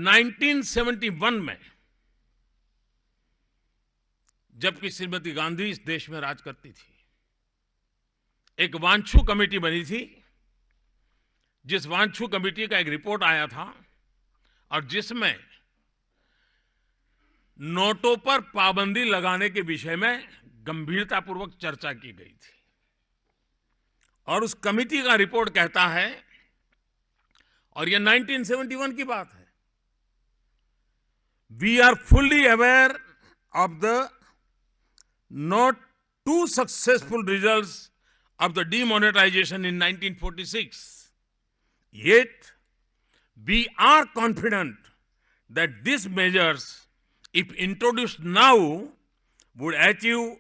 1971 में, जबकि श्रीमती गांधी इस देश में राज करती थी, एक वांछू कमेटी बनी थी, जिस वांछू कमेटी का एक रिपोर्ट आया था और जिसमें नोटों पर पाबंदी लगाने के विषय में गंभीरतापूर्वक चर्चा की गई थी। और उस कमेटी का रिपोर्ट कहता है, और यह 1971 की बात है, we are fully aware of the not too successful results of the demonetization in 1946. Yet, we are confident that these measures, if introduced now, would achieve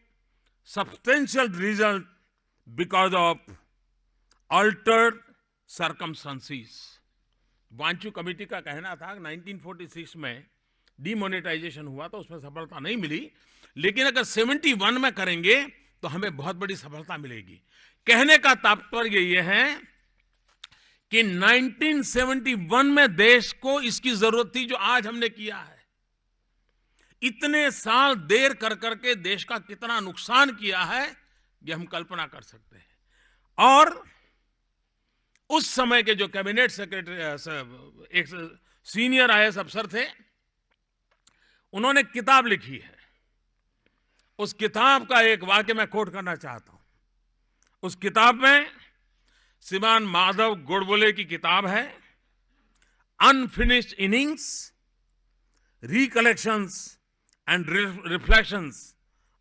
substantial result because of altered circumstances. Wanchu committee का कहना था कि 1946 में demonetisation हुआ तो उसमें सफलता नहीं मिली, लेकिन अगर 71 में करेंगे तो हमें बहुत बड़ी सफलता मिलेगी। कहने का तात्पर्य यह है कि 1971 में देश को इसकी जरूरत थी जो आज हमने किया है। इतने साल देर कर करके देश का कितना नुकसान किया है ये हम कल्पना कर सकते हैं। और उस समय के जो कैबिनेट सेक्रेटरी, एक सीनियर आईएएस अफसर थे, उन्होंने किताब लिखी है। उस किताब का एक वाक्य मैं कोट करना चाहता हूं। उस किताब में श्रीमान माधव गोडबोले की किताब है, unfinished innings, recollections and reflections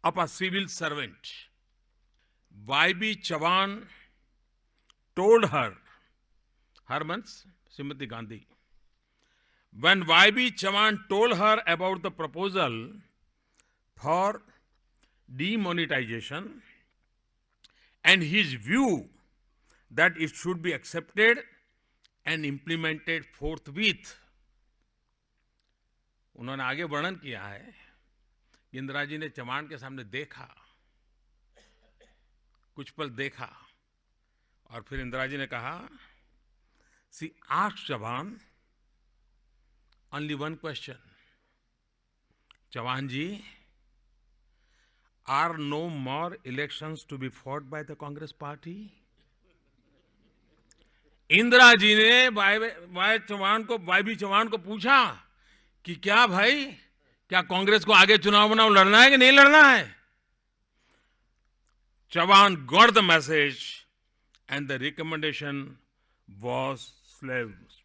of a civil servant. YB Chauhan told her means Shrimati Gandhi, when YB Chavan told her about the proposal for demonetization and his view that it should be accepted and implemented forthwith, उन्होंने आगे वर्णन किया है, इंदिरा जी ने चौहान के सामने देखा, कुछ पल देखा, और फिर इंदिरा जी ने कहा, she asked Chauhan only one question, Chavan ji, are no more elections to be fought by the Congress party? Indira ji ने वाईबी चौहान को पूछा कि क्या भाई, क्या कांग्रेस को आगे चुनाव लड़ना है कि नहीं लड़ना है? Chauhan got the message and the recommendation was slaves.